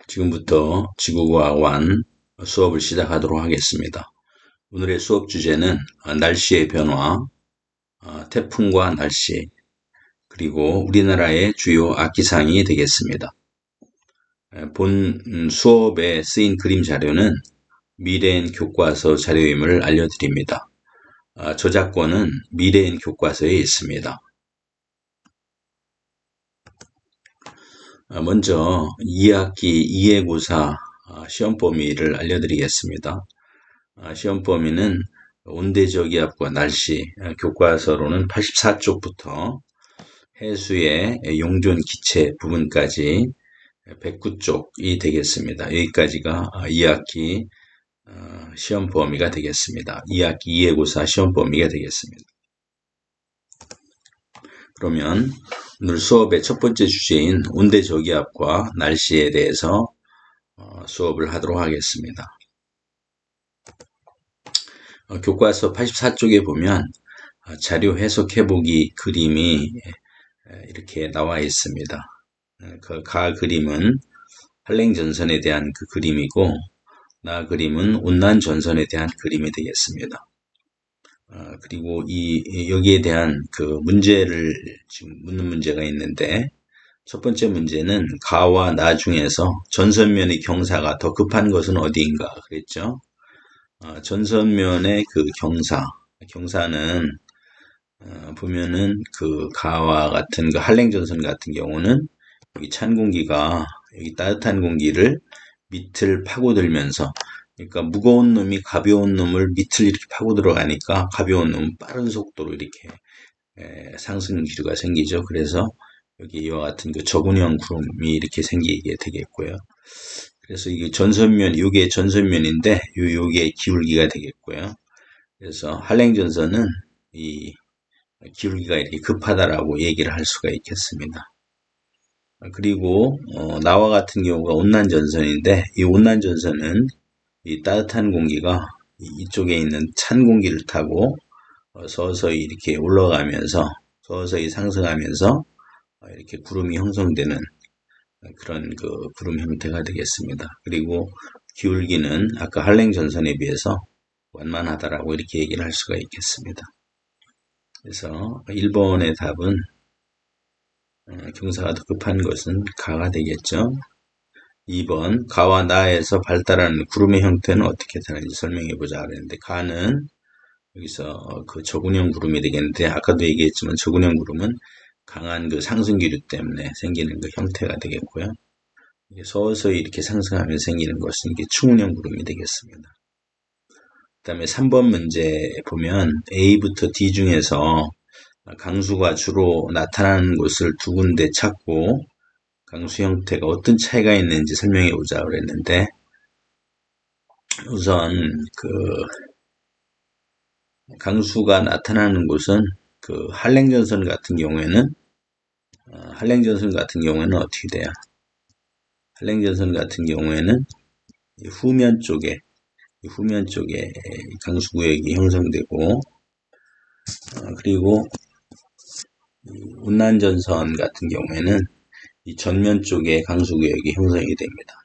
지금부터 지구과학 1 수업을 시작하도록 하겠습니다. 오늘의 수업 주제는 날씨의 변화, 태풍과 날씨, 그리고 우리나라의 주요 악기상이 되겠습니다. 본 수업에 쓰인 그림 자료는 미래인 교과서 자료임을 알려드립니다. 저작권은 미래인 교과서에 있습니다. 먼저 2학기 2회 고사 시험 범위를 알려드리겠습니다. 시험 범위는 온대저기압과 날씨, 교과서로는 84쪽부터 해수의 용존 기체 부분까지 109쪽이 되겠습니다. 여기까지가 2학기 시험 범위가 되겠습니다. 2학기 2회 고사 시험 범위가 되겠습니다. 그러면 오늘 수업의 첫 번째 주제인 온대저기압과 날씨에 대해서 수업을 하도록 하겠습니다. 교과서 84쪽에 보면 자료 해석해보기 그림이 이렇게 나와 있습니다. 그 가 그림은 한랭전선에 대한 그 그림이고, 나 그림은 온난전선에 대한 그림이 되겠습니다. 그리고 여기에 대한 그 문제를 지금 묻는 문제가 있는데, 첫 번째 문제는 가와 나 중에서 전선면의 경사가 더 급한 것은 어디인가 그랬죠. 전선면의 그 경사는 보면은 그 가와 같은 그 한랭전선 같은 경우는 여기 찬 공기가 여기 따뜻한 공기를 밑을 파고들면서, 그러니까 무거운 놈이 가벼운 놈을 밑을 이렇게 파고 들어가니까 가벼운 놈은 빠른 속도로 이렇게 상승 기류가 생기죠. 그래서 여기 이와 같은 그 저군형 구름이 이렇게 생기게 되겠고요. 그래서 이게 요게 전선면인데 요게 기울기가 되겠고요. 그래서 한랭전선은 이 기울기가 이렇게 급하다라고 얘기를 할 수가 있겠습니다. 그리고 나와 같은 경우가 온난전선인데, 이 온난전선은 이 따뜻한 공기가 이쪽에 있는 찬 공기를 타고 서서히 이렇게 올라가면서 서서히 상승하면서 이렇게 구름이 형성되는 그런 그 구름 형태가 되겠습니다. 그리고 기울기는 아까 한랭전선에 비해서 완만하다라고 이렇게 얘기를 할 수가 있겠습니다. 그래서 1번의 답은 경사가 더 급한 것은 가가 되겠죠. 2번 가와 나에서 발달하는 구름의 형태는 어떻게 다른지 설명해 보자 그랬는데, 가는 여기서 그 저군형 구름이 되겠는데, 아까도 얘기했지만 저군형 구름은 강한 그 상승 기류 때문에 생기는 그 형태가 되겠고요. 서서히 이렇게 상승하면서 생기는 것은 이게 충운형 구름이 되겠습니다. 그 다음에 3번 문제 보면 A부터 D 중에서 강수가 주로 나타나는 곳을 두 군데 찾고 강수 형태가 어떤 차이가 있는지 설명해 보자 그랬는데, 우선 그 강수가 나타나는 곳은 그 한랭전선 같은 경우에는 어떻게 돼요? 한랭전선 같은 경우에는 후면 쪽에 강수구역이 형성되고, 그리고 온난전선 같은 경우에는 이 전면 쪽에 강수구역이 형성이 됩니다.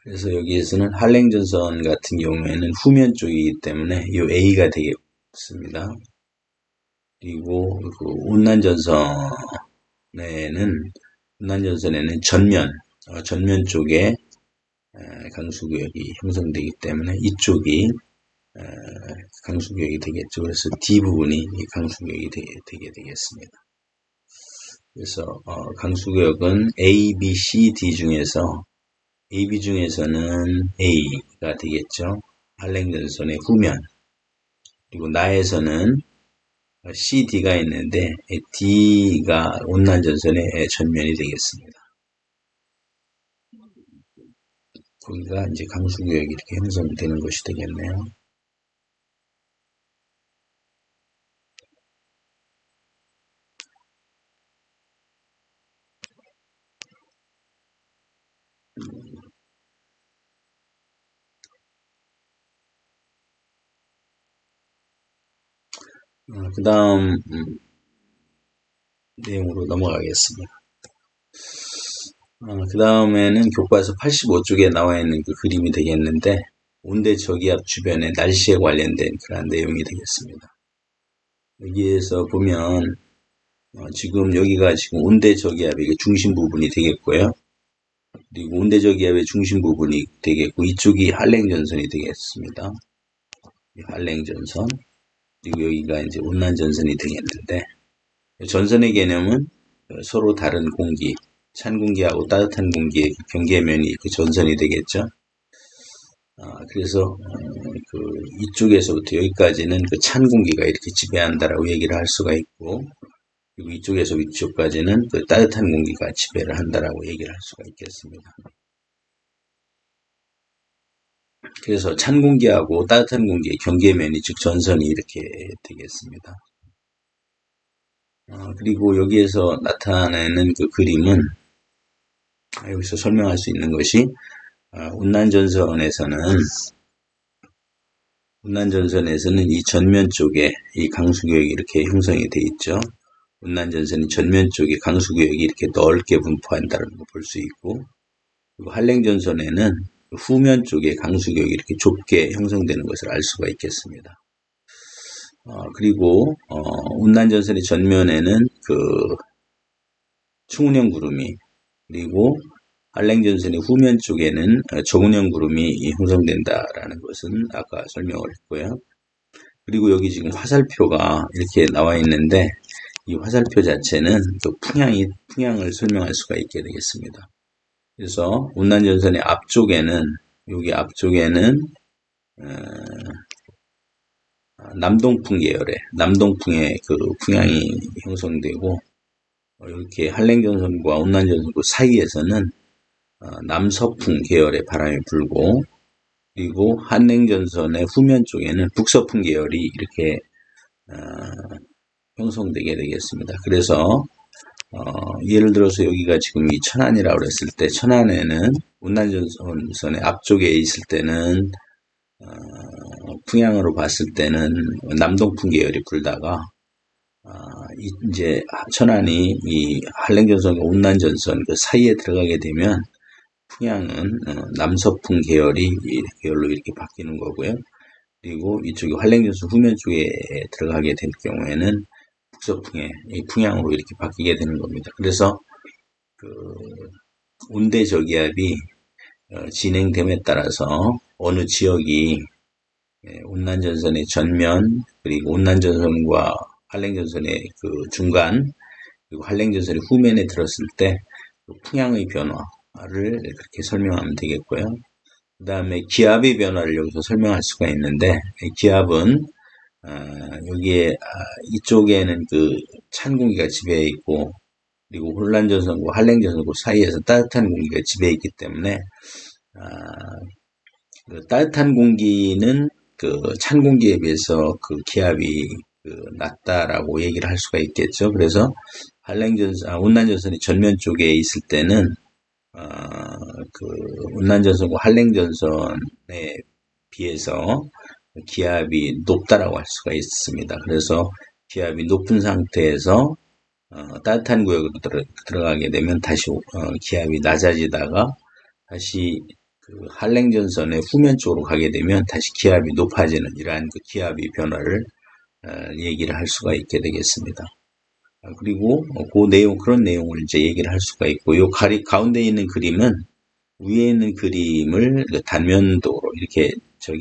그래서 여기에서는 한랭전선 같은 경우에는 후면 쪽이기 때문에 이 A가 되겠습니다. 그리고 그 온난전선에는 전면 쪽에 강수구역이 형성되기 때문에 이쪽이 강수구역이 되겠죠. 그래서 D 부분이 강수구역이 되게 되겠습니다. 그래서 강수구역은 A, B, C, D 중에서 AB 중에서는 A가 되겠죠. 한랭전선의 후면. 그리고 나에서는 C, D가 있는데 D가 온난전선의 전면이 되겠습니다. 거기가 이제 강수구역이 이렇게 형성되는 것이 되겠네요. 그 다음 내용으로 넘어가겠습니다. 그 다음에는 교과서 85쪽에 나와 있는 그 그림이 되겠는데, 온대 저기압 주변의 날씨에 관련된 그런 내용이 되겠습니다. 여기에서 보면 지금 여기가 지금 온대 저기압의 중심 부분이 되겠고요. 그리고 온대 저기압의 중심 부분이 되겠고, 이쪽이 한랭전선이 되겠습니다. 한랭전선. 그리고 여기가 이제 온난전선이 되겠는데, 전선의 개념은 서로 다른 공기, 찬 공기하고 따뜻한 공기의 경계면이 그 전선이 되겠죠. 그래서 이쪽에서부터 여기까지는 그 찬 공기가 이렇게 지배한다라고 얘기를 할 수가 있고, 그리고 이쪽에서 이쪽까지는 그 따뜻한 공기가 지배를 한다라고 얘기를 할 수가 있겠습니다. 그래서 찬 공기하고 따뜻한 공기의 경계면이 즉 전선이 이렇게 되겠습니다. 그리고 여기에서 나타내는 그 그림은 여기서 설명할 수 있는 것이 운난전선에서는 이 전면 쪽에 이 강수구역이 이렇게 형성이 되어 있죠. 운난전선이 전면 쪽에 강수구역이 이렇게 넓게 분포한다는 걸 볼 수 있고, 그리고 한랭전선에는 후면 쪽에 강수구역이 이렇게 좁게 형성되는 것을 알 수가 있겠습니다. 그리고 운난전선의 전면에는 그 충운형 구름이, 그리고 한랭전선의 후면 쪽에는 저운형 구름이 형성된다라는 것은 아까 설명을 했고요. 그리고 여기 지금 화살표가 이렇게 나와 있는데, 이 화살표 자체는 또 풍향을 설명할 수가 있게 되겠습니다. 그래서 운난전선의 앞쪽에는, 여기 앞쪽에는 남동풍 계열의, 남동풍의 그 풍향이 형성되고, 이렇게 한랭전선과 운난전선 그 사이에서는 남서풍 계열의 바람이 불고, 그리고 한랭전선의 후면 쪽에는 북서풍 계열이 이렇게 형성되게 되겠습니다. 그래서 예를 들어서 여기가 지금 이 천안이라고 그랬을 때, 천안에는 운난전선의 앞쪽에 있을 때는 풍향으로 봤을 때는 남동풍 계열이 불다가 이제 천안이 이 한랭전선과 운난전선 그 사이에 들어가게 되면 풍향은 남서풍 계열로 이렇게 바뀌는 거고요. 그리고 이쪽이 한랭전선 후면 쪽에 들어가게 될 경우에는 북서풍의 이 풍향으로 이렇게 바뀌게 되는 겁니다. 그래서 그 온대 저기압이 진행됨에 따라서 어느 지역이 온난전선의 전면, 그리고 온난전선과 한랭전선의 그 중간, 그리고 한랭전선의 후면에 들었을 때 그 풍향의 변화를 그렇게 설명하면 되겠고요. 그 다음에 기압의 변화를 여기서 설명할 수가 있는데, 기압은 여기에 이쪽에는 그 찬 공기가 지배해 있고, 그리고 온난전선과 한랭전선 그 사이에서 따뜻한 공기가 지배해 있기 때문에 그 따뜻한 공기는 그 찬 공기에 비해서 그 기압이 낮다라고 얘기를 할 수가 있겠죠. 그래서 온난전선이 전면 쪽에 있을 때는 그 온난전선과 한랭전선에 비해서 기압이 높다라고 할 수가 있습니다. 그래서 기압이 높은 상태에서 따뜻한 구역으로 들어가게 되면 다시 기압이 낮아지다가 다시 그 한랭전선의 후면 쪽으로 가게 되면 다시 기압이 높아지는 이러한 그 기압의 변화를 얘기를 할 수가 있게 되겠습니다. 그리고 그런 내용을 이제 얘기를 할 수가 있고, 요 가운데 있는 그림은 위에 있는 그림을 단면도로 이렇게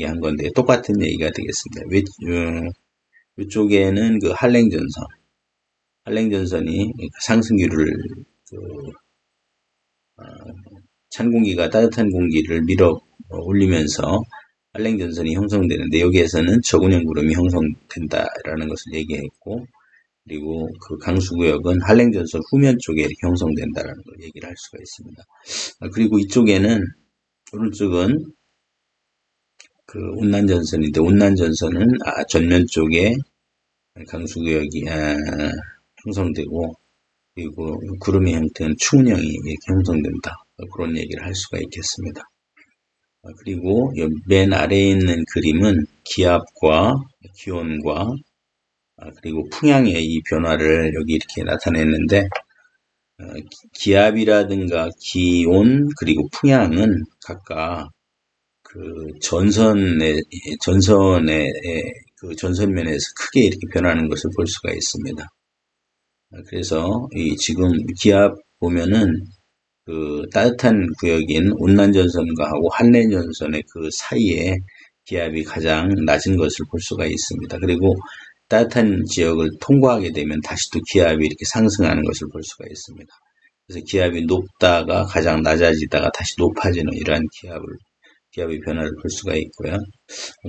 한 건데 똑같은 얘기가 되겠습니다. 이쪽에는 그 한랭전선이 상승기를 찬 공기가 따뜻한 공기를 밀어 올리면서 한랭전선이 형성되는데, 여기에서는 저군형 구름이 형성된다라는 것을 얘기했고, 그리고 그 강수구역은 한랭전선 후면 쪽에 이렇게 형성된다라는 걸 얘기를 할 수가 있습니다. 그리고 이쪽에는, 오른쪽은 그 온난전선인데, 온난전선은 전면 쪽에 강수구역이 형성되고, 그리고 구름의 형태는 충운형이 이렇게 형성된다. 그런 얘기를 할 수가 있겠습니다. 그리고 맨 아래에 있는 그림은 기압과 기온과 그리고 풍향의 이 변화를 여기 이렇게 나타냈는데, 기압이라든가 기온 그리고 풍향은 각각 그 전선의 그 전선면에서 크게 이렇게 변하는 것을 볼 수가 있습니다. 그래서 이 지금 기압 보면은 그 따뜻한 구역인 온난전선과 한랭전선의 그 사이에 기압이 가장 낮은 것을 볼 수가 있습니다. 그리고 따뜻한 지역을 통과하게 되면 다시 또 기압이 이렇게 상승하는 것을 볼 수가 있습니다. 그래서 기압이 높다가 가장 낮아지다가 다시 높아지는 이러한 기압의 변화를 볼 수가 있고요.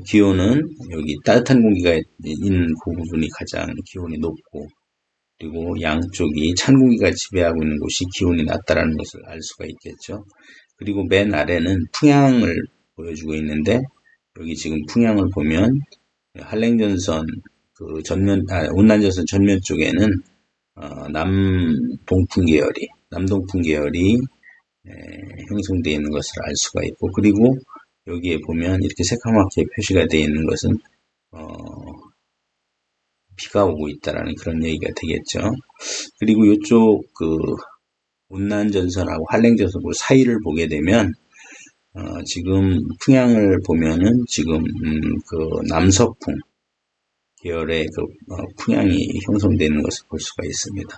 기온은 여기 따뜻한 공기가 있는 그 부분이 가장 기온이 높고, 그리고 양쪽이 찬 공기가 지배하고 있는 곳이 기온이 낮다라는 것을 알 수가 있겠죠. 그리고 맨 아래는 풍향을 보여주고 있는데, 여기 지금 풍향을 보면 한랭전선 그 온난전선 전면 쪽에는 남동풍 계열이 형성되어 있는 것을 알 수가 있고, 그리고 여기에 보면 이렇게 새까맣게 표시가 되어 있는 것은 비가 오고 있다라는 그런 얘기가 되겠죠. 그리고 이쪽 그 온난전선하고 한랭전선 그 사이를 보게 되면 지금 풍향을 보면은 지금 그 남서풍 계열의 그 풍향이 형성되는 것을 볼 수가 있습니다.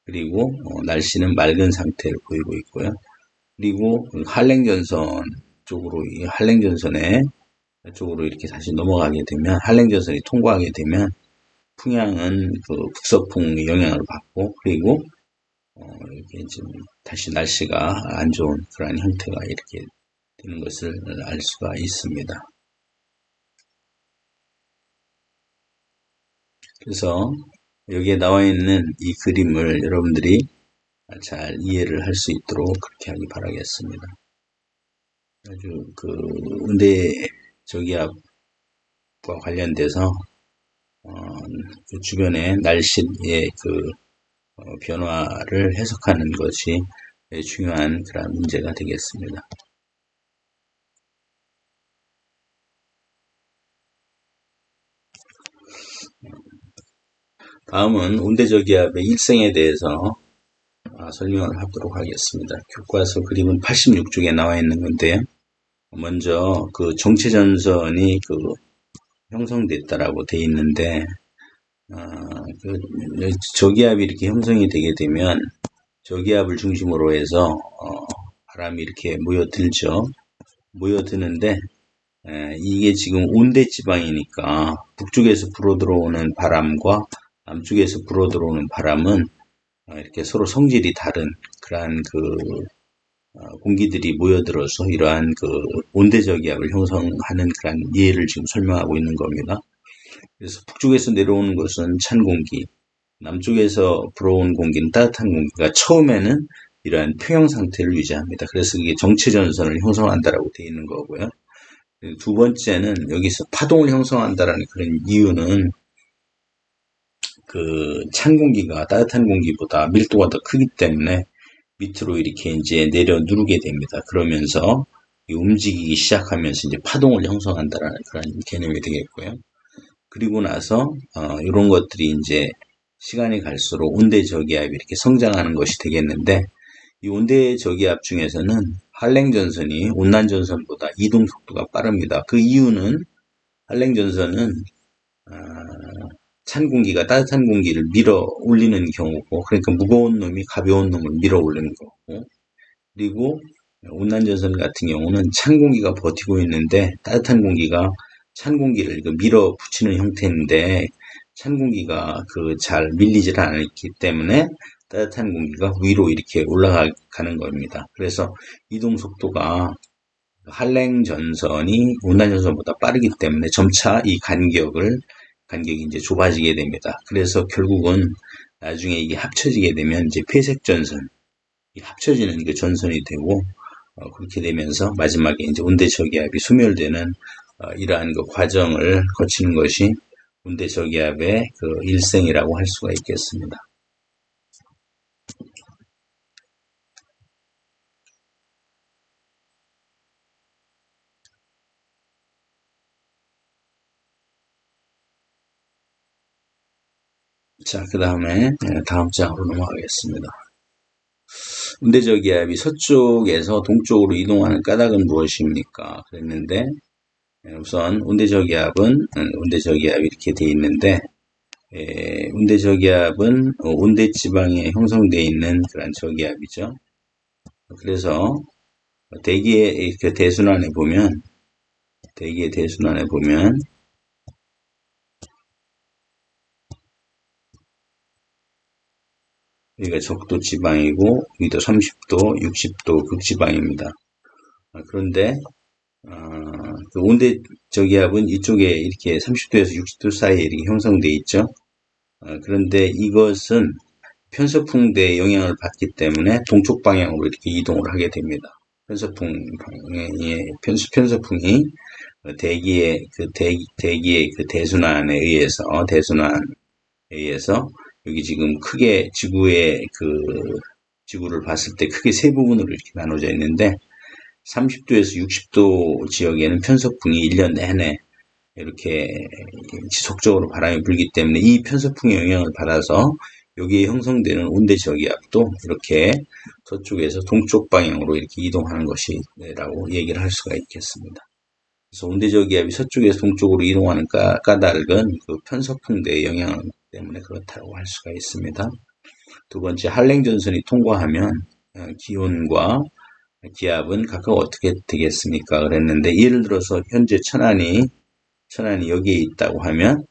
그리고 날씨는 맑은 상태를 보이고 있고요. 그리고 한랭전선 쪽으로 한랭전선에 쪽으로 이렇게 다시 넘어가게 되면 한랭전선이 통과하게 되면 풍향은 그 북서풍의 영향을 받고, 그리고 이렇게 지금 다시 날씨가 안 좋은 그러한 형태가 이렇게 되는 것을 알 수가 있습니다. 그래서 여기에 나와 있는 이 그림을 여러분들이 잘 이해를 할 수 있도록 그렇게 하기 바라겠습니다. 아주 그 온대 저기압과 관련돼서 그 주변의 날씨의 그 변화를 해석하는 것이 중요한 그런 문제가 되겠습니다. 다음은 온대저기압의 일생에 대해서 설명을 하도록 하겠습니다. 교과서 그림은 86쪽에 나와 있는 건데요. 먼저 그 정체전선이 그 형성됐다라고 되어 있는데, 그 저기압이 이렇게 형성이 되게 되면 저기압을 중심으로 해서 바람이 이렇게 모여드는데, 이게 지금 온대지방이니까 북쪽에서 불어들어오는 바람과 남쪽에서 불어들어오는 바람은 이렇게 서로 성질이 다른 그러한 그 공기들이 모여들어서 이러한 그 온대저기압을 형성하는 그런 예를 지금 설명하고 있는 겁니다. 그래서 북쪽에서 내려오는 것은 찬 공기, 남쪽에서 불어온 공기는 따뜻한 공기가 처음에는 이러한 평형 상태를 유지합니다. 그래서 이게 정체전선을 형성한다라고 되어 있는 거고요. 두 번째는 여기서 파동을 형성한다라는 그런 이유는 그 찬 공기가 따뜻한 공기보다 밀도가 더 크기 때문에 밑으로 이렇게 이제 내려 누르게 됩니다. 그러면서 움직이기 시작하면서 이제 파동을 형성한다라는 그런 개념이 되겠고요. 그리고 나서 이런 것들이 이제 시간이 갈수록 온대저기압이 이렇게 성장하는 것이 되겠는데, 이 온대저기압 중에서는 한랭전선이 온난전선보다 이동 속도가 빠릅니다. 그 이유는 한랭전선은 찬 공기가 따뜻한 공기를 밀어 올리는 경우고, 그러니까 무거운 놈이 가벼운 놈을 밀어 올리는 거고, 그리고 온난전선 같은 경우는 찬 공기가 버티고 있는데 따뜻한 공기가 찬 공기를 밀어 붙이는 형태인데, 찬 공기가 그 잘 밀리질 않기 때문에 따뜻한 공기가 위로 이렇게 올라가는 겁니다. 그래서 이동 속도가 한랭전선이 온난전선보다 빠르기 때문에 점차 이 간격이 이제 좁아지게 됩니다. 그래서 결국은 나중에 이게 합쳐지게 되면 이제 폐색전선, 합쳐지는 그 전선이 되고, 그렇게 되면서 마지막에 이제 온대저기압이 소멸되는 이러한 그 과정을 거치는 것이 온대저기압의 그 일생이라고 할 수가 있겠습니다. 자, 그 다음에 다음 장으로 넘어가겠습니다. 온대저기압이 서쪽에서 동쪽으로 이동하는 까닭은 무엇입니까? 그랬는데 우선 온대저기압이 이렇게 돼 있는데 온대저기압은 온대지방에 형성되어 있는 그런 저기압이죠. 그래서 대기의 그 대순환에 보면 여기가 적도 지방이고 여기도 30도, 60도 극지방입니다. 그런데 그 온대 저기압은 이쪽에 이렇게 30도에서 60도 사이에 이렇게 형성되어 있죠. 그런데 이것은 편서풍대의 영향을 받기 때문에 동쪽 방향으로 이렇게 이동을 하게 됩니다. 편서풍이 대기의 그 대순환에 의해서 여기 지금 크게 지구를 봤을 때 크게 세 부분으로 이렇게 나눠져 있는데 30도에서 60도 지역에는 편서풍이 1년 내내 이렇게 지속적으로 바람이 불기 때문에 이 편서풍의 영향을 받아서 여기에 형성되는 온대저기압도 이렇게 서쪽에서 동쪽 방향으로 이렇게 이동하는 것이라고 얘기를 할 수가 있겠습니다. 그래서 온대저기압이 서쪽에서 동쪽으로 이동하는 까닭은 그 편서풍대의 영향 때문에 그렇다고 할 수가 있습니다. 두 번째, 한랭전선이 통과하면 기온과 기압은 각각 어떻게 되겠습니까? 그랬는데 예를 들어서 현재 천안이 여기에 있다고 하면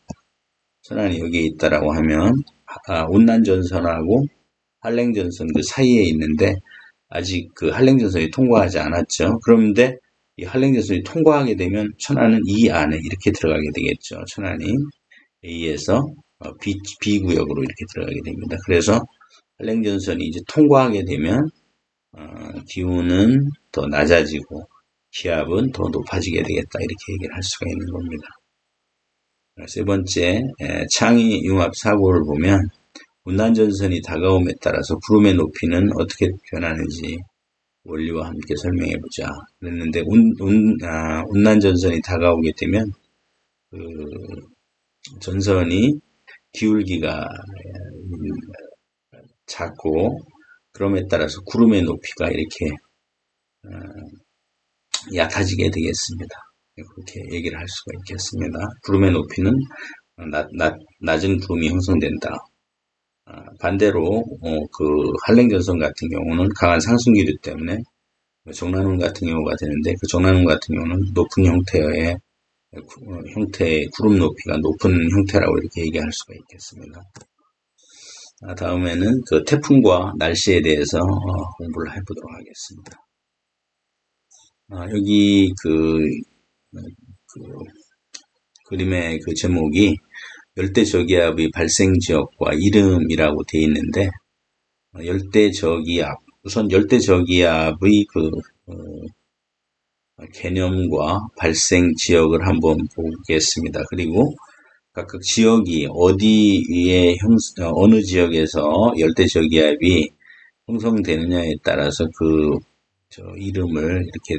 온난전선하고 한랭전선 그 사이에 있는데 아직 그 한랭전선이 통과하지 않았죠. 그런데 이 한랭전선이 통과하게 되면 천안은 이 안에 이렇게 들어가게 되겠죠. 천안이 A에서 B 구역으로 이렇게 들어가게 됩니다. 그래서 한랭전선이 이제 통과하게 되면 기온은 더 낮아지고 기압은 더 높아지게 되겠다 이렇게 얘기를 할 수가 있는 겁니다. 세 번째, 창의 융합 사고를 보면 온난전선이 다가옴에 따라서 구름의 높이는 어떻게 변하는지 원리와 함께 설명해 보자. 그랬는데 온난전선이 다가오게 되면 그 전선이 기울기가 작고 그럼에 따라서 구름의 높이가 이렇게 얕아지게 되겠습니다. 그렇게 얘기를 할 수가 있겠습니다. 구름의 높이는 낮은 구름이 형성된다. 반대로 그 한랭전선 같은 경우는 강한 상승기류 때문에 정난운 같은 경우가 되는데 그 정난운 같은 경우는 높은 형태의 구름 높이가 높은 형태라고 이렇게 얘기할 수가 있겠습니다. 다음에는 그 태풍과 날씨에 대해서 공부를 해보도록 하겠습니다. 여기 그림의 그 제목이 열대저기압의 발생 지역과 이름이라고 되어 있는데 우선 열대저기압의 개념과 발생 지역을 한번 보겠습니다. 그리고 각각 지역이 어느 지역에서 열대저기압이 형성되느냐에 따라서 이름을 이렇게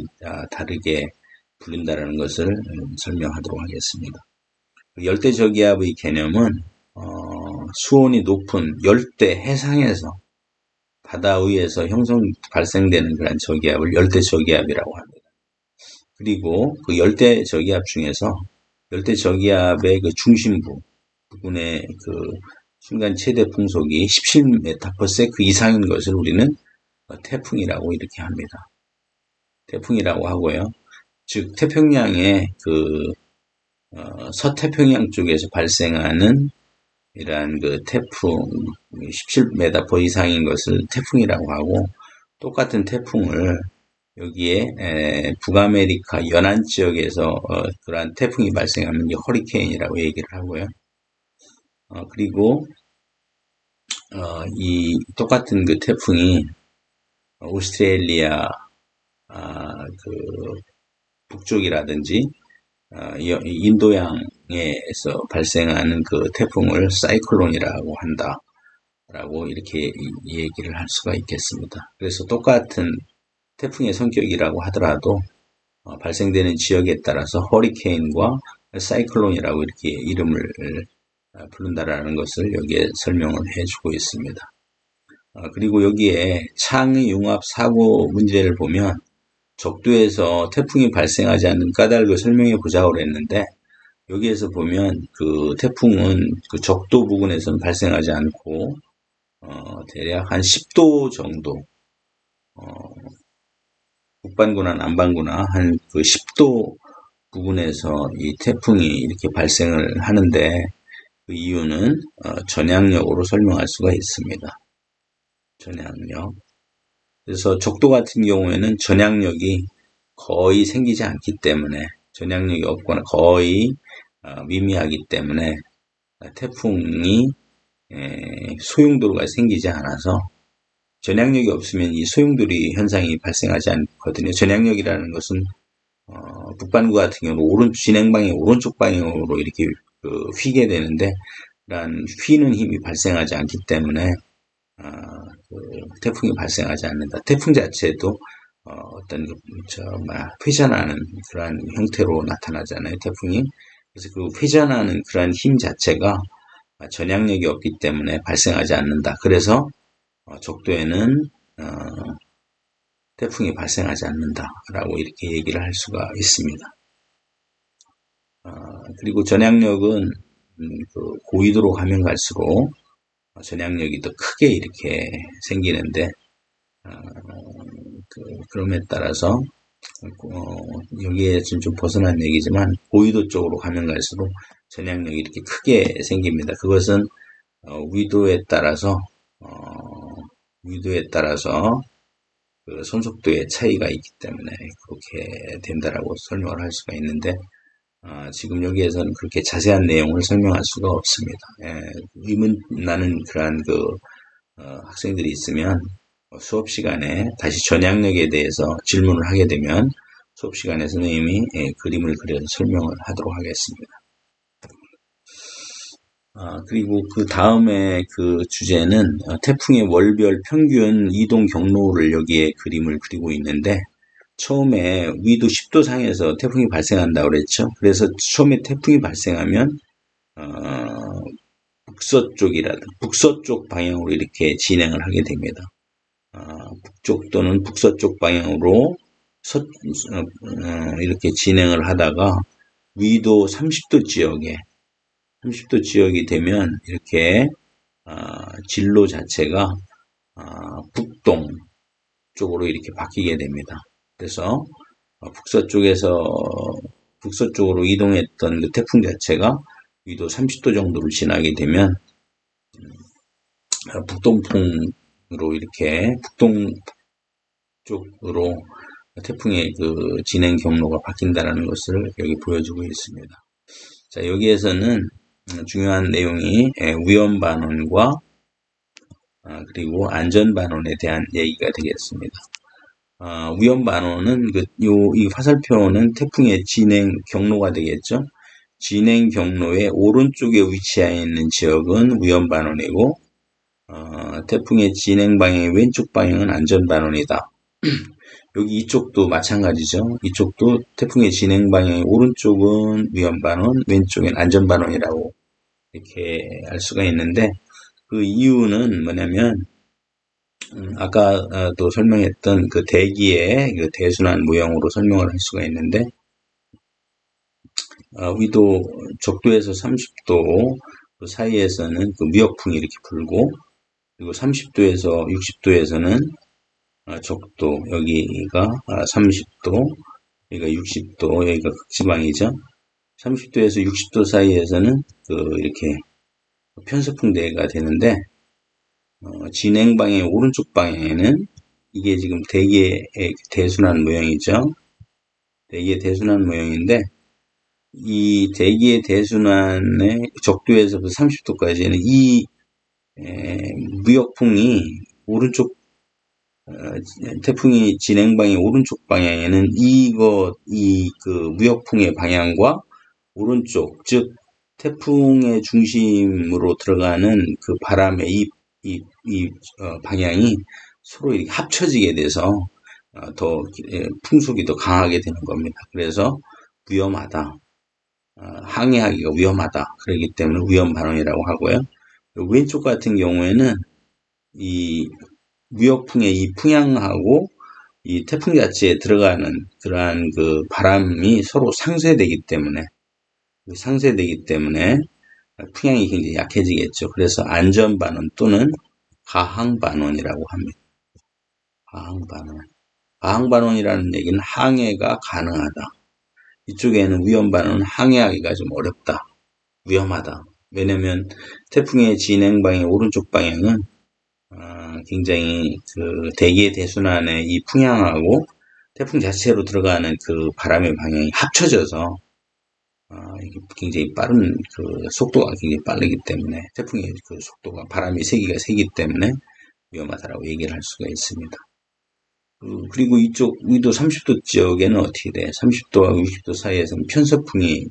다르게 부른다는 것을 설명하도록 하겠습니다. 열대저기압의 개념은 수온이 높은 열대 해상에서 바다 위에서 발생되는 그런 저기압을 열대저기압이라고 합니다. 그리고 그 열대저기압 중에서 열대저기압의 그 중심부 부근의 그 순간 최대 풍속이 17m/s 이상인 것을 우리는 태풍이라고 이렇게 합니다. 태풍이라고 하고요. 즉 태평양의 서태평양 쪽에서 발생하는 이러한 그 태풍 17m 이상인 것을 태풍이라고 하고 똑같은 태풍을 여기에 북아메리카 연안 지역에서 그러한 태풍이 발생하면 이제 허리케인이라고 얘기를 하고요. 그리고 이 똑같은 그 태풍이 오스트레일리아 북쪽이라든지 인도양에서 발생하는 그 태풍을 사이클론이라고 한다라고 이렇게 얘기를 할 수가 있겠습니다. 그래서 똑같은 태풍의 성격이라고 하더라도 발생되는 지역에 따라서 허리케인과 사이클론이라고 이렇게 이름을 부른다라는 것을 여기에 설명을 해주고 있습니다. 그리고 여기에 창의 융합 사고 문제를 보면 적도에서 태풍이 발생하지 않는 까닭을 설명해 보자고 그랬는데 여기에서 보면 그 태풍은 그 적도 부근에서는 발생하지 않고 대략 한 10도 정도 북반구나 남반구나 한 그 10도 부근에서 이 태풍이 이렇게 발생을 하는데 그 이유는 전향력으로 설명할 수가 있습니다. 전향력. 그래서 적도 같은 경우에는 전향력이 거의 생기지 않기 때문에 전향력이 없거나 거의 미미하기 때문에 태풍이 소용돌이가 생기지 않아서 전향력이 없으면 이 소용돌이 현상이 발생하지 않거든요. 전향력이라는 것은 북반구 같은 경우 진행 방향 오른쪽 방향으로 이렇게 휘게 되는데 이러한 휘는 힘이 발생하지 않기 때문에 태풍이 발생하지 않는다. 태풍 자체도 어떤 회전하는 그러한 형태로 나타나잖아요. 태풍이. 그래서 그 회전하는 그러한 힘 자체가 전향력이 없기 때문에 발생하지 않는다. 그래서 적도에는 태풍이 발생하지 않는다라고 이렇게 얘기를 할 수가 있습니다. 그리고 전향력은 그 고위도로 가면 갈수록 전향력이 더 크게 이렇게 생기는데 그럼에 따라서 여기에 좀 벗어난 얘기지만 고위도 쪽으로 가면 갈수록 전향력이 이렇게 크게 생깁니다. 그것은 위도에 따라서 그 손속도의 차이가 있기 때문에 그렇게 된다라고 설명을 할 수가 있는데 지금 여기에서는 그렇게 자세한 내용을 설명할 수가 없습니다. 의문 나는 그러한 학생들이 있으면 수업 시간에 다시 전향력에 대해서 질문을 하게 되면 수업 시간에 선생님이 그림을 그려서 설명을 하도록 하겠습니다. 그리고 그 다음에 그 주제는 태풍의 월별 평균 이동 경로를 여기에 그림을 그리고 있는데 처음에 위도 10도 상에서 태풍이 발생한다고 그랬죠. 그래서 처음에 태풍이 발생하면 북서쪽 방향으로 이렇게 진행을 하게 됩니다. 북쪽 또는 북서쪽 방향으로 이렇게 진행을 하다가 위도 30도 지역이 되면 이렇게 진로 자체가 북동 쪽으로 이렇게 바뀌게 됩니다. 그래서 북서쪽으로 이동했던 그 태풍 자체가 위도 30도 정도를 지나게 되면 북동풍으로 이렇게 북동 쪽으로 태풍의 그 진행 경로가 바뀐다는 것을 여기 보여주고 있습니다. 자, 여기에서는 중요한 내용이 위험 반원과 그리고 안전 반원에 대한 얘기가 되겠습니다. 위험 반원은 이 화살표는 태풍의 진행 경로가 되겠죠. 진행 경로의 오른쪽에 위치해 있는 지역은 위험 반원이고 태풍의 진행 방향의 왼쪽 방향은 안전 반원이다. 여기 이쪽도 마찬가지죠. 이쪽도 태풍의 진행 방향의 오른쪽은 위험 반원, 왼쪽엔 안전 반원이라고 이렇게 알 수가 있는데 그 이유는 뭐냐면 아까도 설명했던 그 대기의 그 대순환 모형으로 설명을 할 수가 있는데 위도 적도에서 30도 그 사이에서는 그 무역풍이 이렇게 불고 그리고 30도에서 60도에서는 적도 여기가 30도 여기가 60도 여기가 극지방이죠. 30도에서 60도 사이에서는 이렇게 편서풍대가 되는데 진행 방향의 오른쪽 방향에는 이게 지금 대기의 대순환 모형이죠. 대기의 대순환 모형인데 이 대기의 대순환의 적도에서부터 30도까지는 이 무역풍이 오른쪽 태풍이 진행 방향 오른쪽 방향에는 그 무역풍의 방향과 오른쪽 즉 태풍의 중심으로 들어가는 그 바람의 방향이 서로 이렇게 합쳐지게 돼서 더 풍속이 더 강하게 되는 겁니다. 그래서 위험하다. 항해하기가 위험하다. 그렇기 때문에 위험 반원이라고 하고요. 왼쪽 같은 경우에는 이 무역풍의 이 풍향하고 이 태풍 자체에 들어가는 그러한 그 바람이 서로 상쇄되기 때문에 풍향이 굉장히 약해지겠죠. 그래서 안전반원 또는 가항반원이라고 합니다. 가항반원. 가항반원이라는 얘기는 항해가 가능하다. 이쪽에는 위험반원은 항해하기가 좀 어렵다. 위험하다. 왜냐면 태풍의 진행 방향 오른쪽 방향은 굉장히 그 대기의 대순환의 이 풍향하고 태풍 자체로 들어가는 그 바람의 방향이 합쳐져서 굉장히 빠른 그 속도가 굉장히 빠르기 때문에 태풍의 그 속도가 바람이 세기가 세기 때문에 위험하다라고 얘기를 할 수가 있습니다. 그리고 이쪽 위도 30도 지역에는 어떻게 돼? 30도와 60도 사이에서는 편서풍이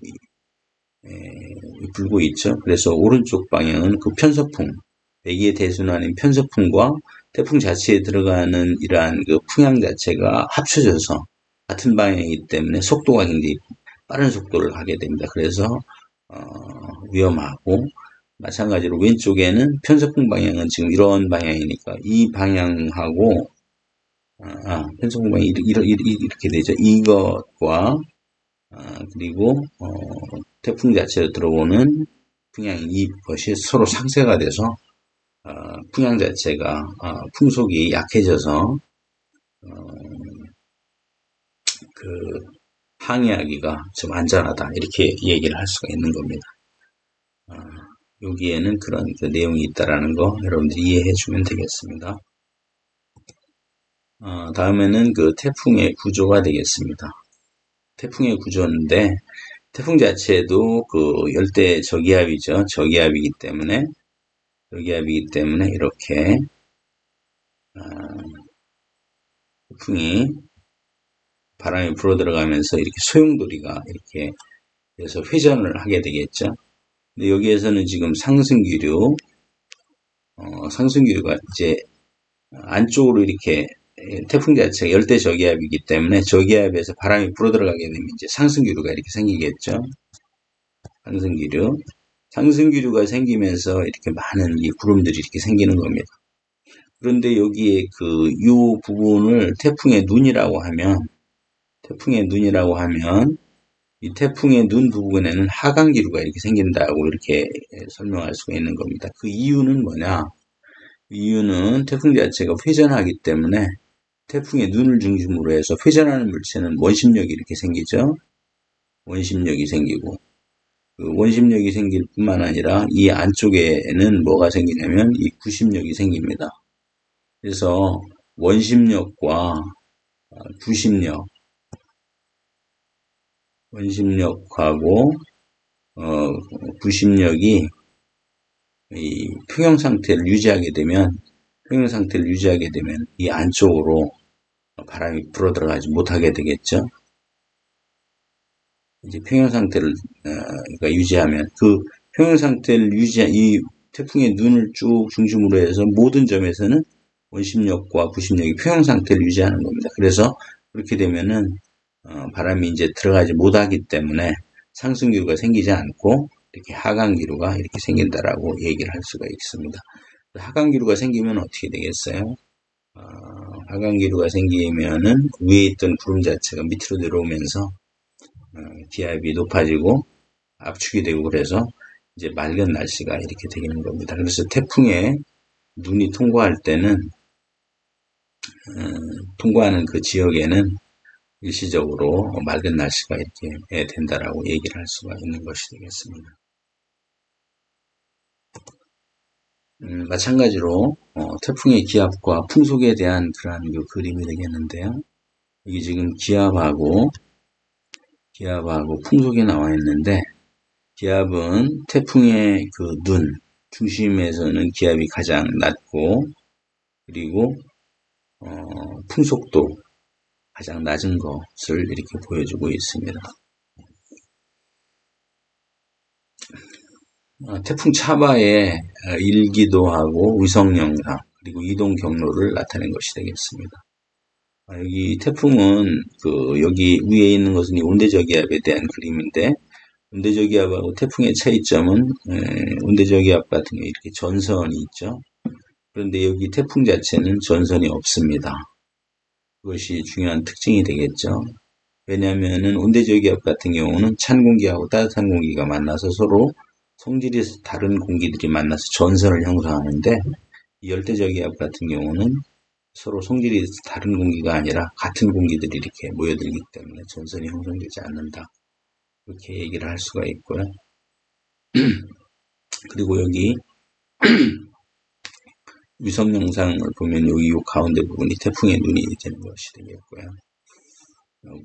불고 있죠. 그래서 오른쪽 방향은 그 편서풍, 대기의 대순환인 편서풍과 태풍 자체에 들어가는 이러한 그 풍향 자체가 합쳐져서 같은 방향이기 때문에 속도가 굉장히 빠른 속도를 가게 됩니다. 그래서 위험하고 마찬가지로 왼쪽에는 편서풍 방향은 지금 이런 방향이니까 이 방향하고 편서풍 방향이 이렇게 되죠. 이것과 그리고 태풍 자체로 들어오는 풍향 이것이 서로 상쇄가 돼서 풍향 자체가 풍속이 약해져서 그 항해하기가 좀 안전하다 이렇게 얘기를 할 수가 있는 겁니다. 여기에는 그런 그 내용이 있다라는 거 여러분들이 이해해 주면 되겠습니다. 다음에는 그 태풍의 구조가 되겠습니다. 태풍의 구조인데 태풍 자체도 그 열대 저기압이죠. 저기압이기 때문에 이렇게 태풍이 바람이 불어 들어가면서 이렇게 소용돌이가 이렇게 그래서 회전을 하게 되겠죠. 근데 여기에서는 지금 상승기류가 이제 안쪽으로 이렇게 태풍 자체가 열대 저기압이기 때문에 저기압에서 바람이 불어 들어가게 되면 이제 상승기류가 이렇게 생기겠죠. 상승기류가 생기면서 이렇게 많은 이 구름들이 이렇게 생기는 겁니다. 그런데 여기에 요 부분을 태풍의 눈이라고 하면 이 태풍의 눈 부분에는 하강기류가 이렇게 생긴다고 이렇게 설명할 수가 있는 겁니다. 그 이유는 뭐냐? 이유는 태풍 자체가 회전하기 때문에 태풍의 눈을 중심으로 해서 회전하는 물체는 원심력이 이렇게 생기죠. 원심력이 생기고 그 원심력이 생길 뿐만 아니라 이 안쪽에는 뭐가 생기냐면 이 구심력이 생깁니다. 그래서 원심력과 원심력하고 구심력이 이 평형 상태를 유지하게 되면 이 안쪽으로 바람이 불어 들어가지 못하게 되겠죠. 이제 평형 상태를 유지하면 그 평형 상태를 이 태풍의 눈을 쭉 중심으로 해서 모든 점에서는 원심력과 구심력이 평형 상태를 유지하는 겁니다. 그래서 그렇게 되면은 바람이 이제 들어가지 못하기 때문에 상승기류가 생기지 않고 이렇게 하강기류가 이렇게 생긴다라고 얘기를 할 수가 있습니다. 하강기류가 생기면 어떻게 되겠어요? 하강기류가 생기면은 위에 있던 구름 자체가 밑으로 내려오면서 기압이 높아지고 압축이 되고 그래서 이제 맑은 날씨가 이렇게 되는 겁니다. 그래서 태풍의 눈이 통과할 때는 통과하는 그 지역에는 일시적으로 맑은 날씨가 이렇게 된다라고 얘기를 할 수가 있는 것이 되겠습니다. 마찬가지로 태풍의 기압과 풍속에 대한 그러한 그 그림이 되겠는데요. 여기 지금 기압하고 풍속이 나와 있는데 기압은 태풍의 그 눈 중심에서는 기압이 가장 낮고 그리고 풍속도 가장 낮은 것을 이렇게 보여주고 있습니다. 태풍 차바의 일기도하고 위성 영상 그리고 이동 경로를 나타낸 것이 되겠습니다. 여기 태풍은 여기 위에 있는 것은 이 온대저기압에 대한 그림인데 온대저기압하고 태풍의 차이점은 온대저기압 같은 경우 이렇게 전선이 있죠. 그런데 여기 태풍 자체는 전선이 없습니다. 그것이 중요한 특징이 되겠죠. 왜냐하면은 온대저기압 같은 경우는 찬 공기하고 따뜻한 공기가 만나서 서로 성질이 다른 공기들이 만나서 전선을 형성하는데, 이 열대저기압 같은 경우는 서로 성질이 다른 공기가 아니라 같은 공기들이 이렇게 모여들기 때문에 전선이 형성되지 않는다. 이렇게 얘기를 할 수가 있고요. 그리고 여기 위성 영상을 보면 여기 요 가운데 부분이 태풍의 눈이 되는 것이 되겠고요.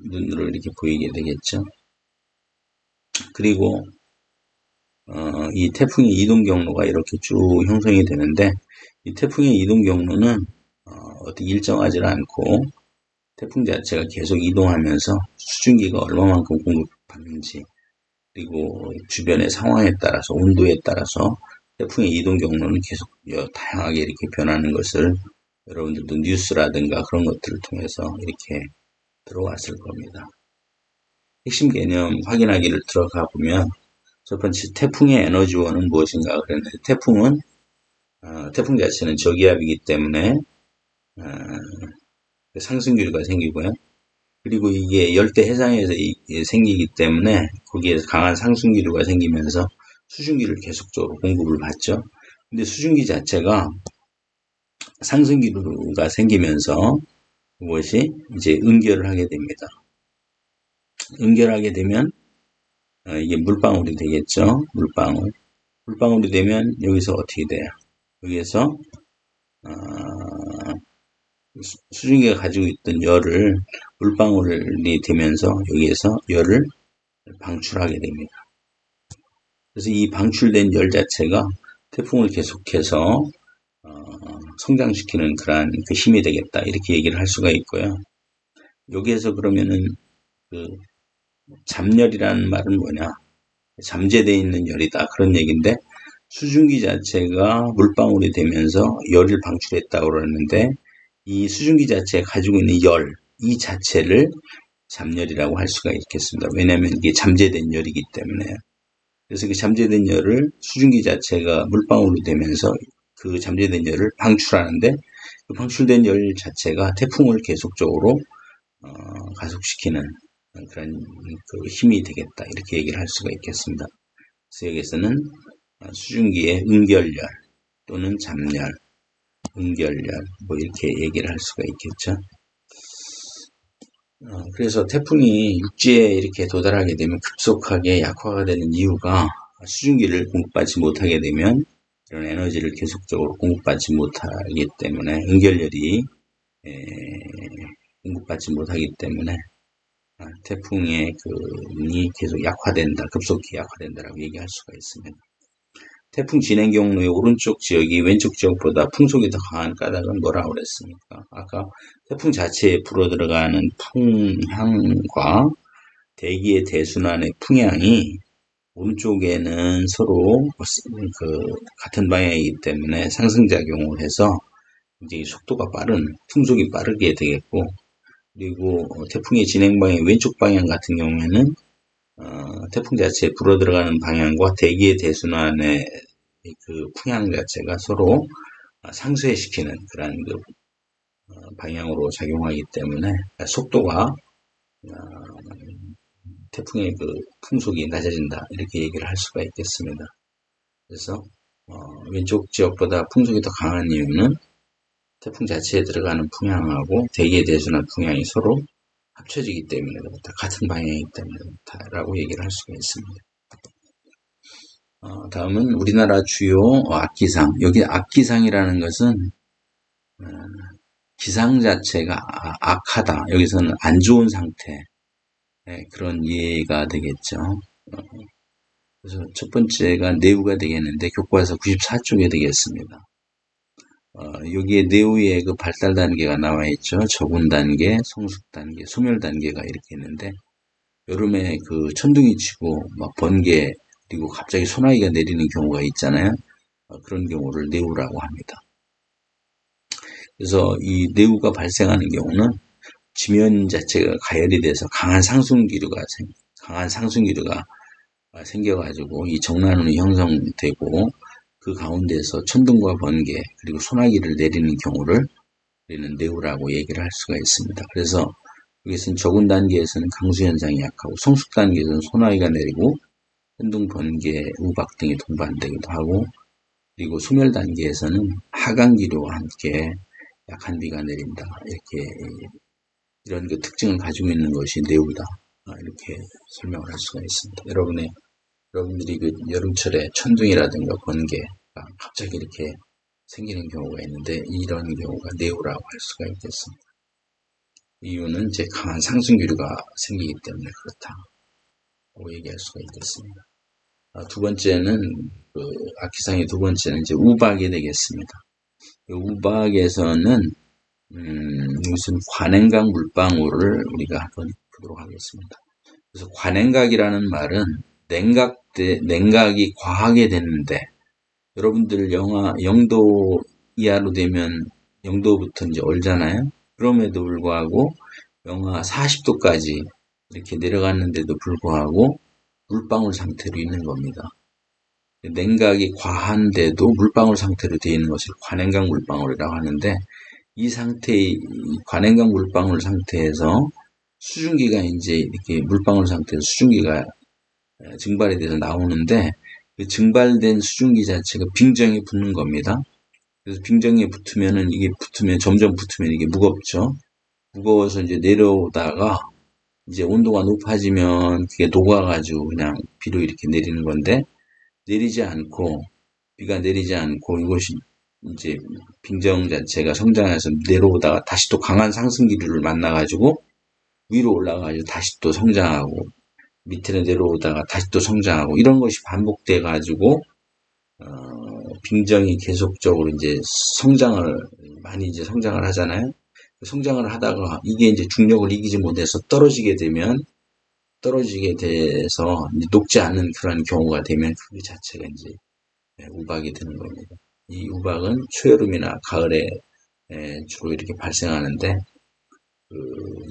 눈으로 이렇게 보이게 되겠죠. 그리고 이 태풍의 이동 경로가 이렇게 쭉 형성이 되는데, 이 태풍의 이동 경로는 어떻게 일정하지 않고 태풍 자체가 계속 이동하면서 수증기가 얼마만큼 공급받는지, 그리고 주변의 상황에 따라서, 온도에 따라서 태풍의 이동 경로는 계속 다양하게 이렇게 변하는 것을 여러분들도 뉴스라든가 그런 것들을 통해서 이렇게 들어왔을 겁니다. 핵심 개념 확인하기를 들어가 보면, 첫 번째 태풍의 에너지원은 무엇인가 그랬는데, 태풍 자체는 저기압이기 때문에 상승기류가 생기고요. 그리고 이게 열대 해상에서 생기기 때문에 거기에서 강한 상승기류가 생기면서 수증기를 계속적으로 공급을 받죠. 근데 수증기 자체가 상승기류가 생기면서 그것이 이제 응결을 하게 됩니다. 응결하게 되면 이게 물방울이 되겠죠. 물방울이 되면 여기서 어떻게 돼요? 여기에서 수증기가 가지고 있던 열을 물방울이 되면서 여기에서 열을 방출하게 됩니다. 그래서 이 방출된 열 자체가 태풍을 계속해서 성장시키는 그러한 그 힘이 되겠다, 이렇게 얘기를 할 수가 있고요. 여기에서 그러면은 그 잠열이라는 말은 뭐냐? 잠재되어 있는 열이다, 그런 얘기인데, 수증기 자체가 물방울이 되면서 열을 방출했다고 그러는데, 이 수증기 자체가 가지고 있는 열, 이 자체를 잠열이라고 할 수가 있겠습니다. 왜냐하면 이게 잠재된 열이기 때문에. 그래서 그 잠재된 열을 수증기 자체가 물방울이 되면서 그 잠재된 열을 방출하는데, 그 방출된 열 자체가 태풍을 계속적으로 가속시키는 그런 그 힘이 되겠다, 이렇게 얘기를 할 수가 있겠습니다. 그래서 여기서는 수증기의 응결열 또는 잠열, 응결열, 뭐 이렇게 얘기를 할 수가 있겠죠. 그래서 태풍이 육지에 이렇게 도달하게 되면 급속하게 약화가 되는 이유가, 수증기를 공급받지 못하게 되면 이런 에너지를 계속적으로 공급받지 못하기 때문에, 응결열이 공급받지 못하기 때문에 태풍의 이 계속 약화된다, 급속히 약화된다라고 얘기할 수가 있습니다. 태풍 진행 경로의 오른쪽 지역이 왼쪽 지역보다 풍속이 더 강한 까닭은 뭐라고 그랬습니까? 아까 태풍 자체에 불어들어가는 풍향과 대기의 대순환의 풍향이 오른쪽에는 서로 같은 방향이기 때문에 상승작용을 해서 굉장히 속도가 빠른, 풍속이 빠르게 되겠고, 그리고 태풍의 진행 방향 왼쪽 방향 같은 경우에는 태풍 자체에 불어들어가는 방향과 대기의 대순환의 그 풍향 자체가 서로 상쇄시키는 그런 방향으로 작용하기 때문에 속도가 태풍의 그 풍속이 낮아진다, 이렇게 얘기를 할 수가 있겠습니다. 그래서 왼쪽 지역보다 풍속이 더 강한 이유는 태풍 자체에 들어가는 풍향하고 대기의 대순환 풍향이 서로 합쳐지기 때문에 그렇다, 같은 방향이기 때문에 그렇다라고 얘기를 할 수가 있습니다. 다음은 우리나라 주요 악기상. 여기 악기상이라는 것은 기상 자체가 악하다, 여기서는 안 좋은 상태, 그런 이해가 되겠죠. 그래서 첫 번째가 내우가 되겠는데, 교과서 94쪽에 되겠습니다. 여기에 내우의 그 발달 단계가 나와 있죠. 적운 단계, 성숙 단계, 소멸 단계가 이렇게 있는데, 여름에 그 천둥이 치고 막 번개, 그리고 갑자기 소나기가 내리는 경우가 있잖아요. 그런 경우를 내우라고 합니다. 그래서 이 내우가 발생하는 경우는 지면 자체가 가열이 돼서 강한 상승기류가 생겨가지고 이 정난운이 형성되고, 그 가운데서 천둥과 번개 그리고 소나기를 내리는 경우를 우리는 내우라고 얘기를 할 수가 있습니다. 그래서 여기서는 적은 단계에서는 강수 현상이 약하고 성숙 단계에서는 소나기가 내리고 천둥, 번개, 우박 등이 동반되기도 하고 그리고 소멸 단계에서는 하강기류와 함께 약한 비가 내린다. 이렇게 이런 그 특징을 가지고 있는 것이 내우다. 이렇게 설명을 할 수가 있습니다. 여러분들이 그 여름철에 천둥이라든가 번개가 갑자기 이렇게 생기는 경우가 있는데 이런 경우가 내우라고 할 수가 있겠습니다. 이유는 이제 강한 상승기류가 생기기 때문에 그렇다고 얘기할 수가 있겠습니다. 두 번째는 그 악기상의 두 번째는 이제 우박이 되겠습니다. 우박에서는 무슨 관행각 물방울을 우리가 한번 보도록 하겠습니다. 그래서 관행각이라는 말은 냉각이 과하게 되는데 여러분들 영하 0도 이하로 되면 0도부터 이제 얼잖아요. 그럼에도 불구하고 영하 40도까지 이렇게 내려갔는데도 불구하고 물방울 상태로 있는 겁니다. 냉각이 과한데도 물방울 상태로 되어 있는 것을 관행각 물방울이라고 하는데 이 상태의 관행각 물방울 상태에서 수증기가 이제 이렇게 물방울 상태에서 수증기가 증발이 돼서 나오는데 그 증발된 수증기 자체가 빙정에 붙는 겁니다. 그래서 빙정에 붙으면은 이게 점점 붙으면 이게 무겁죠. 무거워서 이제 내려오다가 이제 온도가 높아지면 그게 녹아가지고 그냥 비로 이렇게 내리는 건데 비가 내리지 않고 이것이 이제 빙정 자체가 성장해서 내려오다가 다시 또 강한 상승기류를 만나가지고 위로 올라가가지고 다시 또 성장하고 밑으로 내려오다가 다시 또 성장하고 이런 것이 반복돼가지고 빙정이 계속적으로 이제 많이 이제 성장을 하잖아요. 성장을 하다가 이게 이제 중력을 이기지 못해서 떨어지게 돼서 녹지 않는 그런 경우가 되면 그 자체가 이제 우박이 되는 겁니다. 이 우박은 초여름이나 가을에 주로 이렇게 발생하는데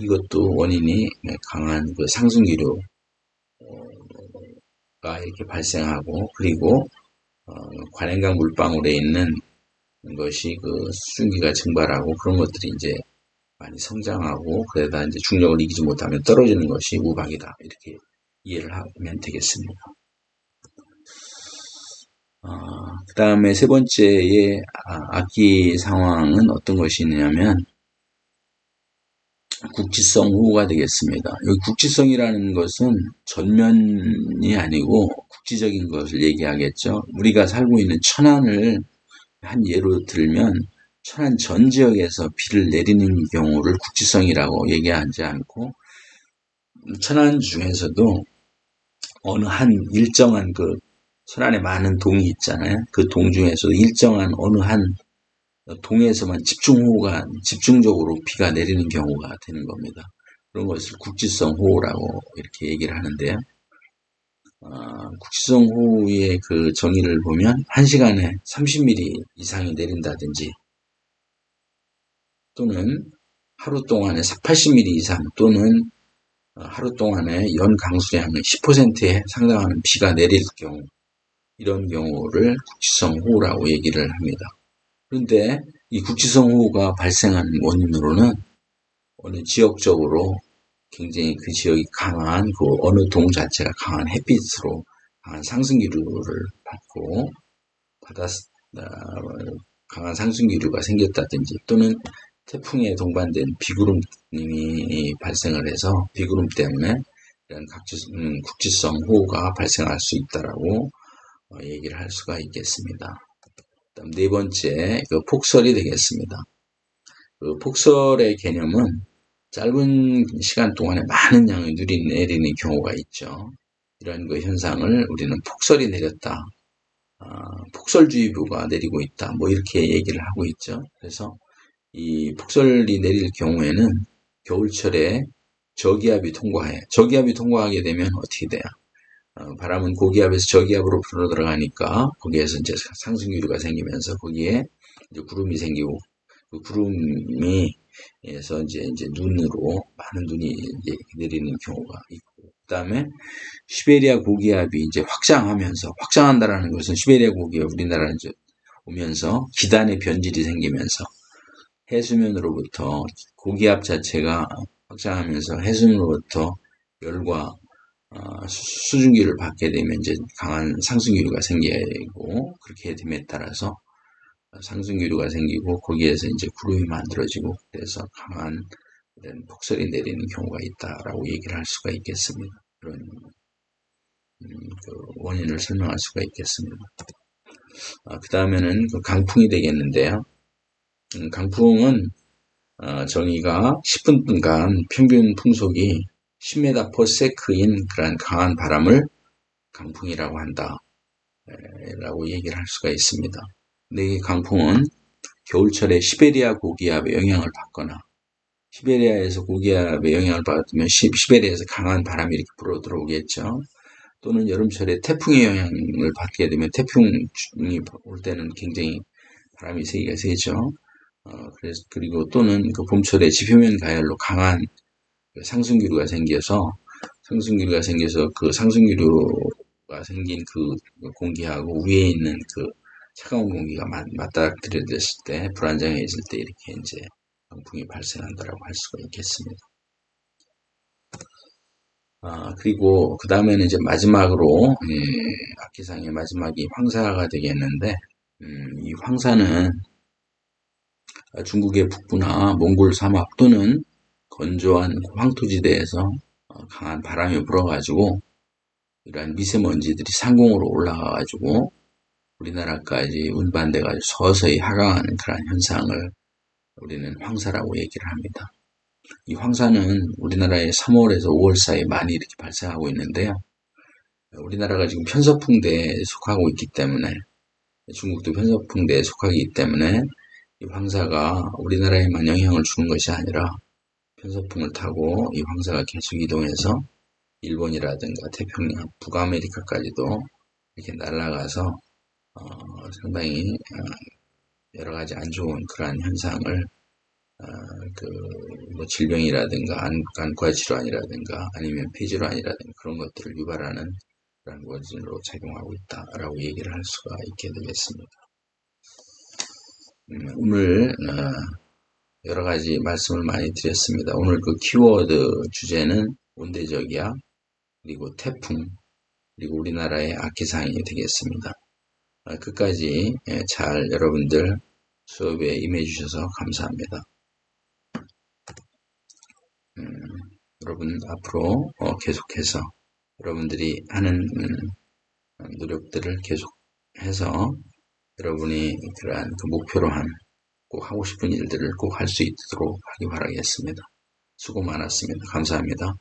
이것도 원인이 강한 그 상승기류가 이렇게 발생하고 그리고 관행각 물방울에 있는 것이 그 수증기가 증발하고 그런 것들이 이제 많이 성장하고 그러다 이제 중력을 이기지 못하면 떨어지는 것이 우박이다. 이렇게 이해를 하면 되겠습니다. 그 다음에 세 번째의 악기 상황은 어떤 것이 있냐면 국지성 호우가 되겠습니다. 여기 국지성이라는 것은 전면이 아니고 국지적인 것을 얘기하겠죠. 우리가 살고 있는 천안을 한 예로 들면 천안 전 지역에서 비를 내리는 경우를 국지성이라고 얘기하지 않고 천안 중에서도 어느 한 일정한 그 천안에 많은 동이 있잖아요. 그 동 중에서 일정한 어느 한 동에서만 집중적으로 비가 내리는 경우가 되는 겁니다. 그런 것을 국지성 호우라고 이렇게 얘기를 하는데요. 국지성 호우의 그 정의를 보면 1시간에 30mm 이상이 내린다든지 또는 하루 동안에 80mm 이상 또는 하루 동안에 연 강수량의 10%에 상당하는 비가 내릴 경우 이런 경우를 국지성 호우라고 얘기를 합니다. 그런데 이 국지성 호우가 발생한 원인으로는 어느 지역적으로 굉장히 그 지역이 강한 그 어느 동 자체가 강한 햇빛으로 강한 상승기류를 받고 강한 상승기류가 생겼다든지 또는 태풍에 동반된 비구름이 발생을 해서 비구름 때문에 이런 국지성 호우가 발생할 수 있다라고 얘기를 할 수가 있겠습니다. 그다음 네 번째 그 폭설이 되겠습니다. 그 폭설의 개념은 짧은 시간 동안에 많은 양의 눈이 내리는 경우가 있죠. 이런 그 현상을 우리는 폭설이 내렸다, 폭설주의보가 내리고 있다, 뭐 이렇게 얘기를 하고 있죠. 그래서 이 폭설이 내릴 경우에는 겨울철에 저기압이 통과하게 되면 어떻게 돼요? 바람은 고기압에서 저기압으로 불어 들어가니까 거기에서 이제 상승기류가 생기면서 거기에 이제 구름이 생기고 그 구름이 에서 이제 눈으로 많은 눈이 이제 내리는 경우가 있고 그다음에 시베리아 고기압이 이제 확장한다라는 것은 시베리아 고기압 우리나라에 이제 오면서 기단의 변질이 생기면서 해수면으로부터 고기압 자체가 확장하면서 해수면으로부터 열과 수증기를 받게 되면 이제 강한 상승기류가 생기고, 그렇게 됨에 따라서 상승기류가 생기고 거기에서 이제 구름이 만들어지고, 그래서 강한 이런 폭설이 내리는 경우가 있다라고 얘기를 할 수가 있겠습니다. 그런 그 원인을 설명할 수가 있겠습니다. 그 다음에는 그 강풍이 되겠는데요. 강풍은 정의가 10분간 평균 풍속이 10m/s인 그런 강한 바람을 강풍이라고 한다 라고 얘기를 할 수가 있습니다. 근데 이 강풍은 겨울철에 시베리아 고기압의 영향을 받거나, 시베리아에서 고기압의 영향을 받으면 시베리아에서 강한 바람이 이렇게 불어 들어오겠죠. 또는 여름철에 태풍의 영향을 받게 되면, 태풍이 올 때는 굉장히 바람이 세기가 세죠. 그리고 또는 그 봄철에 지표면 가열로 강한 상승기류가 생겨서 그 상승기류가 생긴 그 공기하고 위에 있는 그 차가운 공기가 맞닥뜨려졌을 때, 불안정해질 때 이렇게 이제 강풍이 발생한다라고 할 수가 있겠습니다. 그리고 그 다음에는 이제 마지막으로 악기상의 마지막이 황사가 되겠는데, 이 황사는 중국의 북부나 몽골 사막 또는 건조한 황토지대에서 강한 바람이 불어가지고 이러한 미세먼지들이 상공으로 올라가가지고 우리나라까지 운반돼가지고 서서히 하강하는 그런 현상을 우리는 황사라고 얘기를 합니다. 이 황사는 우리나라의 3월에서 5월 사이에 많이 이렇게 발생하고 있는데요. 우리나라가 지금 편서풍대에 속하고 있기 때문에, 중국도 편서풍대에 속하기 때문에 이 황사가 우리나라에만 영향을 주는 것이 아니라 편서풍을 타고 이 황사가 계속 이동해서 일본이라든가 태평양, 북아메리카까지도 이렇게 날아가서 상당히 여러 가지 안 좋은 그러한 현상을 뭐 질병이라든가 안과 질환이라든가 아니면 폐질환이라든가 그런 것들을 유발하는 그런 원인으로 작용하고 있다라고 얘기를 할 수가 있게 되겠습니다. 오늘 여러 가지 말씀을 많이 드렸습니다. 오늘 그 키워드 주제는 온대적이야, 그리고 태풍, 그리고 우리나라의 악기상이 되겠습니다. 끝까지 잘 여러분들 수업에 임해 주셔서 감사합니다. 여러분 앞으로 계속해서 여러분들이 하는 노력들을 계속해서 여러분이 그러한 그 목표로 한 꼭 하고 싶은 일들을 꼭 할 수 있도록 하기 바라겠습니다. 수고 많았습니다. 감사합니다.